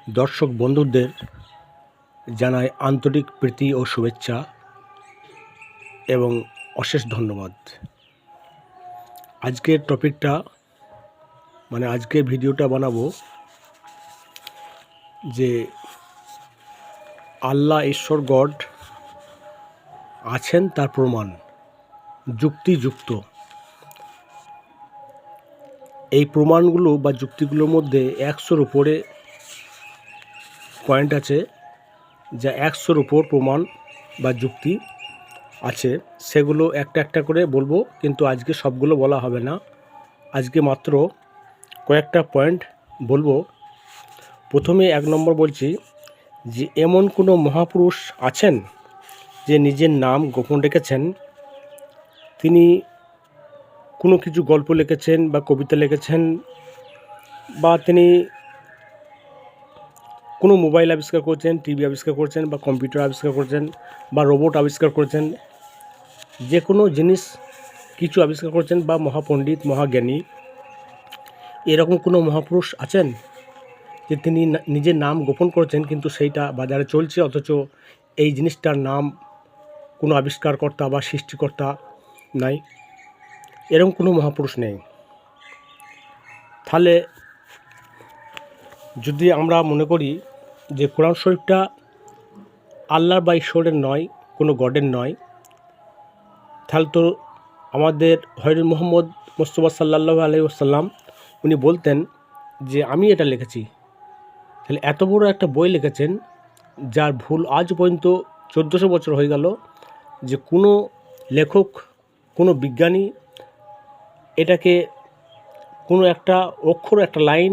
দর্শক বন্ধুদের জানাই আন্তরিক প্রীতি ও শুভেচ্ছা এবং অশেষ ধন্যবাদ। আজকের টপিকটা আজকের ভিডিওটা বানাবো যে আল্লাহ ঈশ্বর গড আছেন তার প্রমাণ যুক্তিযুক্ত। এই প্রমাণগুলো বা যুক্তিগুলোর মধ্যে 100-র উপরে পয়েন্ট আছে, যা 100-র উপর প্রমাণ বা যুক্তি আছে। সেগুলো একটা একটা করে বলবো, কিন্তু আজকে সবগুলো বলা হবে না। আজকে মাত্র কয়েকটা পয়েন্ট বলবো। প্রথমে 1 নম্বর বলছি যে এমন কোনো মহাপুরুষ আছেন যে নিজের নাম গোপন রেখেছেন। তিনি কোনো কিছু গল্প লিখেছেন বা কবিতা লিখেছেন, বা তিনি কোনো মোবাইল আবিষ্কার করেছেন, টিভি আবিষ্কার করেছেন, বা কম্পিউটার আবিষ্কার করেছেন, বা রোবট আবিষ্কার করেছেন। যে কোনো জিনিস কিছু আবিষ্কার করেছেন, বা মহাপণ্ডিত মহাজ্ঞানী, এরকম কোনো মহাপুরুষ আছেন যে তিনি নিজের নাম গোপন করেছেন, কিন্তু সেইটা বাজারে চলছে, অথচ এই জিনিসটার নাম কোনো আবিষ্কারকর্তা বা সৃষ্টিকর্তা নাই। এরকম কোনো মহাপুরুষ নেই। তাহলে যদি আমরা মনে করি যে কোরআন শরীফটা আল্লাহর বা ঈশ্বরের নয়, কোনো গডের নয়, তাহলে তো আমাদের হযরত মুহাম্মদ মুস্তাফা সাল্লাল্লাহু আলাইহি ওয়াসাল্লাম উনি বলতেন যে আমি এটা লিখেছি। তাহলে এত বড় একটা বই লিখেছেন, যার ভুল আজ পর্যন্ত 1400 বছর হয়ে গেল, যে কোনো লেখক, কোনো বিজ্ঞানী এটাকে কোনো একটা অক্ষর, একটা লাইন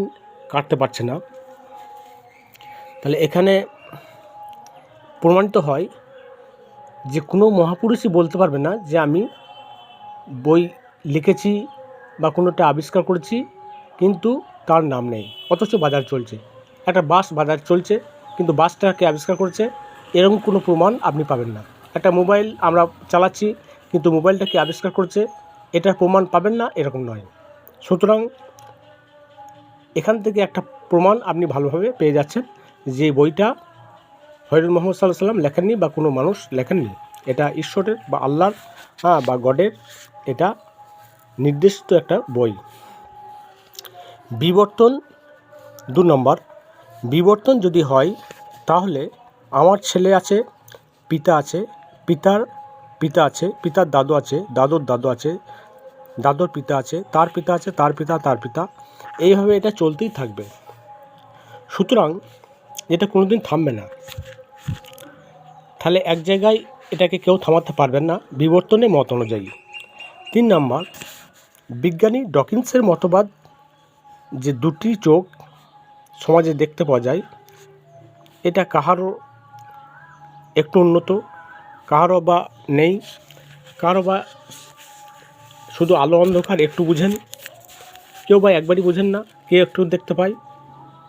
কাটতে পারছে না। তাহলে এখানে প্রমাণিত হয় যে কোনো মহাপুরুষই বলতে পারবে না যে আমি বই লিখেছি বা কোনোটা আবিষ্কার করেছি, কিন্তু তার নাম নেই, অথচ বাজার চলছে। একটা বাস বাজার চলছে, কিন্তু বাসটাকে আবিষ্কার করেছে, এরকম কোনো প্রমাণ আপনি পাবেন না। একটা মোবাইল আমরা চালাচ্ছি, কিন্তু মোবাইলটাকে আবিষ্কার করেছে, এটার প্রমাণ পাবেন না, এরকম নয়। সুতরাং এখান থেকে একটা প্রমাণ আপনি ভালোভাবে পেয়ে যাচ্ছেন যে বইটা হযরত মুহাম্মদ সাল্লাল্লাহু আলাইহি ওয়াসাল্লাম লেখেননি, বা কোনো মানুষ লেখেননি। এটা ঈশ্বরের বা আল্লাহর বা গডের এটা নির্দেশিত একটা বই। বিবর্তন 2 নম্বর, বিবর্তন যদি হয় তাহলে আমার ছেলে আছে, পিতা আছে, পিতার পিতা আছে, পিতার দাদু আছে, দাদুর দাদু আছে, দাদুর পিতা আছে, তার পিতা আছে, তার পিতা, তার পিতা, এইভাবে এটা চলতেই থাকবে। সুতরাং এটা কোনোদিন থামবে না। তাহলে এক জায়গায় এটাকে কেউ থামাতে পারবেন না বিবর্তনের মত অনুযায়ী। 3 নম্বর, বিজ্ঞানী ডকিন্সের মতবাদ যে 2টি চোখ সমাজে দেখতে পাওয়া যায়, এটা কাহারও একটু উন্নত, কাহারও বা নেই, কারো বা শুধু আলো অন্ধকার একটু বুঝেন, কেউ বা একবারই বুঝেন না, কেউ একটু দেখতে পায়,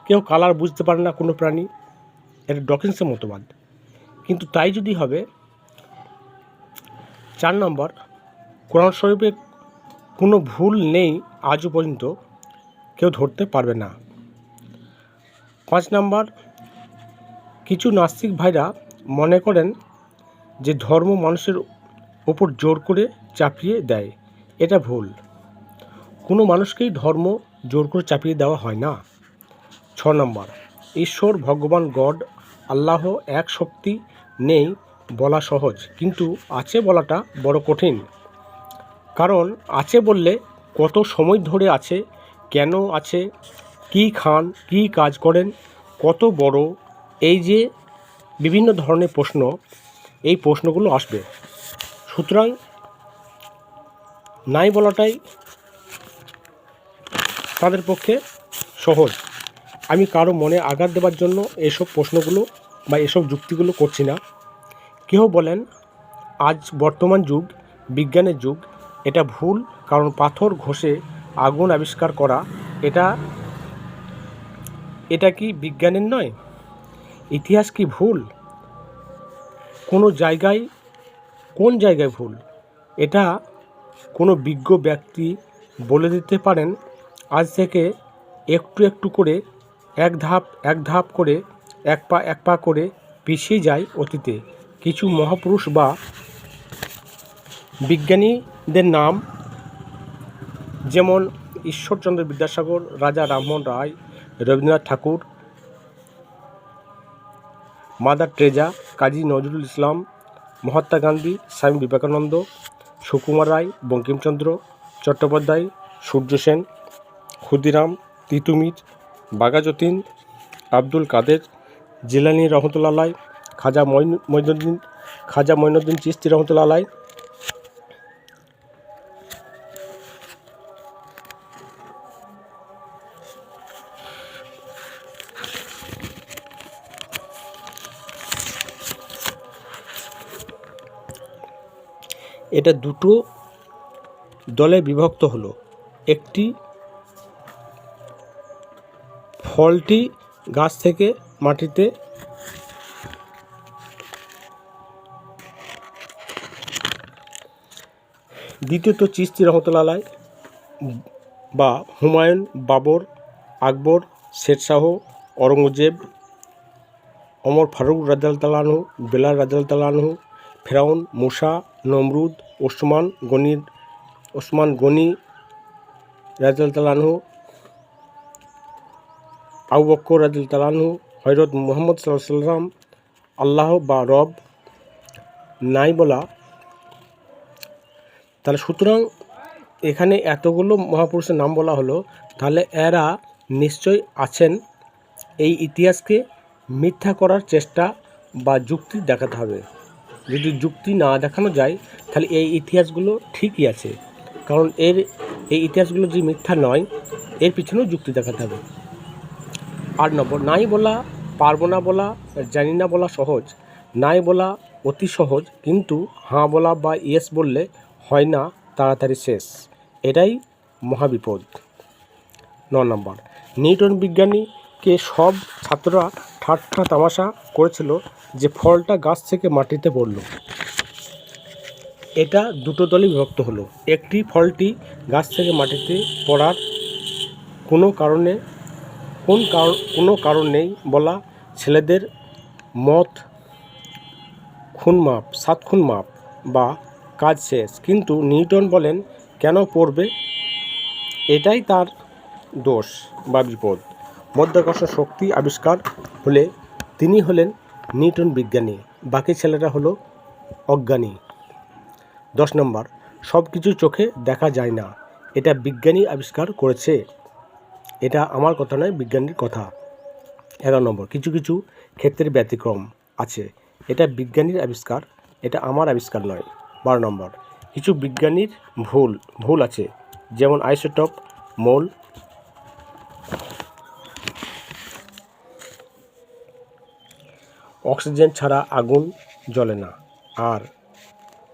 কেউ কালার বুঝতে পারে না কোনো প্রাণী। এটা ডকিন্সের মতবাদ। কিন্তু তাই যদি হবে। 4 নম্বর, কোরআন শরীফে কোনো ভুল নেই আজও পর্যন্ত, কেউ ধরতে পারবে না। 5 নম্বর, কিছু নাস্তিক ভাইরা মনে করেন যে ধর্ম মানুষের ওপর জোর করে চাপিয়ে দেয়। এটা ভুল। কোনো মানুষকেই ধর্ম জোর করে চাপিয়ে দেওয়া হয় না। 6 নম্বর, ঈশ্বর ভগবান গড আল্লাহ এক শক্তি নেই বলা সহজ, কিন্তু আছে বলাটা বড় কঠিন। কারণ আছে বললে কত সময় ধরে আছে, কেন আছে, কি খান, কি কাজ করেন, কত বড়, এই যে বিভিন্ন ধরনের প্রশ্ন, এই প্রশ্নগুলো আসবে। সুতরাং নাই বলাটাই তাদের পক্ষে সহজ। আমি কারো মনে আঘাত দেওয়ার জন্য এসব প্রশ্নগুলো বা এসব যুক্তিগুলো করছি না। কেউ বলেন আজ বর্তমান যুগ বিজ্ঞানের যুগ, এটা ভুল, কারণ পাথর ঘষে আগুন আবিষ্কার করা এটা কি বিজ্ঞানের নয়? ইতিহাস কি ভুল? কোন জায়গায় ভুল, এটা কোনো বিজ্ঞ ব্যক্তি বলে দিতে পারেন। আজ থেকে একটু একটু করে এক ধাপ করে এক পা করে পিছিয়ে যায় অতীতে। কিছু মহাপুরুষ বা বিজ্ঞানীদের নাম যেমন ঈশ্বরচন্দ্র বিদ্যাসাগর, রাজা রামমোহন রায়, রবীন্দ্রনাথ ঠাকুর, মাদার টেরেসা, কাজী নজরুল ইসলাম, মহাত্মা গান্ধী, স্বামী বিবেকানন্দ, সুকুমার রায়, বঙ্কিমচন্দ্র চট্টোপাধ্যায়, সূর্য সেন, ক্ষুদিরাম, তিতুমির, বাঘাযতীন, আব্দুল কাদের জিলানী রহমতুল্লাহ আলাইহ, খাজা মঈনুদ্দিন চিশতি রহমতুল্লাহ আলাইহ। এটা দুটো দলে বিভক্ত হলো। একটি ফলটি গাছ থেকে মাটিতে, দ্বিতীয়ত চিশতি রহমতুল্লাহ আলাইহ বা হুমায়ুন, বাবর, আকবর, শেরশাহ, অরঙ্গজেব, ওমর ফারুক রাদিয়াল্লাহু আনহু, বেলাল রাদিয়াল্লাহু আনহু, ফেরাউন, মুসা, নমরুদ, ওসমান গনি রাদিয়াল্লাহু আনহু, আবু বকর রাদিয়াল্লাহু আনহু, হযরত মুহাম্মদ সাল্লাল্লাহু আলাইহি ওয়াসাল্লাম, আল্লাহ বা রব নাই বলা। তাহলে সুতরাং এখানে এতগুলো মহাপুরুষের নাম বলা হলো, তাহলে এরা নিশ্চয়ই আছেন। এই ইতিহাসকে মিথ্যা করার চেষ্টা বা যুক্তি দেখাতে হবে। যদি যুক্তি না দেখানো যায় তাহলে এই ইতিহাসগুলো ঠিকই আছে, কারণ এই ইতিহাসগুলো যে মিথ্যা নয়, এর পিছনেও যুক্তি দেখাতে হবে। 8 নম্বর, নাই বলা, পারবো না বলা, জানি না বলা সহজ, নাই বলা অতি সহজ, কিন্তু হাঁ বলা বা ইয়েস বললে হয় না তাড়াতাড়ি শেষ, এটাই মহাবিপদ। 9 নম্বর, নিউটন বিজ্ঞানীকে সব ছাত্ররা ঠাট্টা তামাশা করেছিল যে ফলটা গাছ থেকে মাটিতে পড়ল। এটা দুটো দলে বিভক্ত হলো। একটি ফলটি গাছ থেকে মাটিতে পড়ার কোনো কারণ নেই বলা, ছেলেদের মত 7 খুন মাপ বা কাজ শেষ। কিন্তু নিউটন বলেন কেন পড়বে, এটাই তার দোষ বা বিপদ। মাধ্যাকর্ষণ শক্তি আবিষ্কার হলে তিনি হলেন নিউটন বিজ্ঞানী, বাকি ছেলেরা হলো অজ্ঞানী। 10 নম্বর, সব কিছু চোখে দেখা যায় না, এটা বিজ্ঞানী আবিষ্কার করেছে, এটা আমার কথা নয়, বিজ্ঞানীর কথা। 11 নম্বর, কিছু কিছু ক্ষেত্রে ব্যতিক্রম আছে, এটা বিজ্ঞানীর আবিষ্কার, এটা আমার আবিষ্কার নয়। 12 নম্বর, কিছু বিজ্ঞানীর ভুল আছে, যেমন আইসোটোপ, মোল, অক্সিজেন ছাড়া আগুন জ্বলে না, আর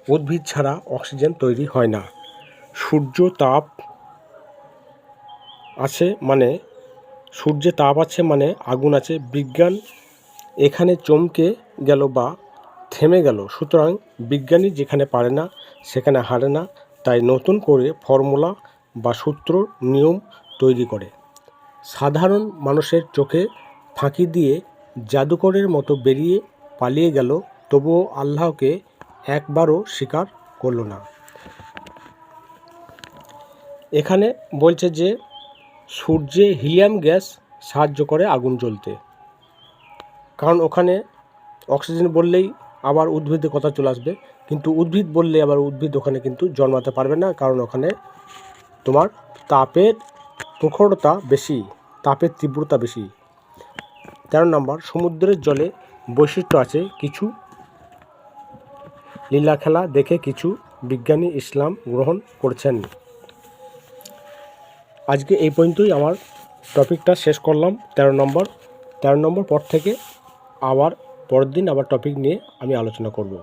উদ্ভিদ ছাড়া অক্সিজেন তৈরি হয় না, সূর্যে তাপ আছে মানে আগুন আছে। বিজ্ঞান এখানে চমকে গেল বা থেমে গেল। সুতরাং বিজ্ঞানী যেখানে পারে না সেখানে হারে না, তাই নতুন করে ফর্মুলা বা সূত্র নিয়ম তৈরি করে। সাধারণ মানুষের চোখে ফাঁকি দিয়ে জাদুকরের মতো পালিয়ে গেল, তবুও আল্লাহকে একবারও স্বীকার করল না। এখানে বলছে যে সূর্যে হিলিয়াম গ্যাস সাহায্য করে আগুন জ্বলতে, কারণ ওখানে অক্সিজেন বললেই আবার উদ্ভিদের কথা চলে আসবে, কিন্তু উদ্ভিদ বললে আবার উদ্ভিদ ওখানে কিন্তু জন্মাতে পারবে না, কারণ ওখানে তোমার তাপের প্রখরতা বেশি, তাপের তীব্রতা বেশি। 13 নম্বর, সমুদ্রের জলে বৈশিষ্ট্য আছে, কিছু লীলা খেলা দেখে কিছু বিজ্ঞানী ইসলাম গ্রহণ করেছেন। আজকে এই পর্যন্তই আমার টপিকটা শেষ করলাম। 13 নম্বর পর থেকে আবার পরের দিন আবার টপিক নিয়ে আমি আলোচনা করব।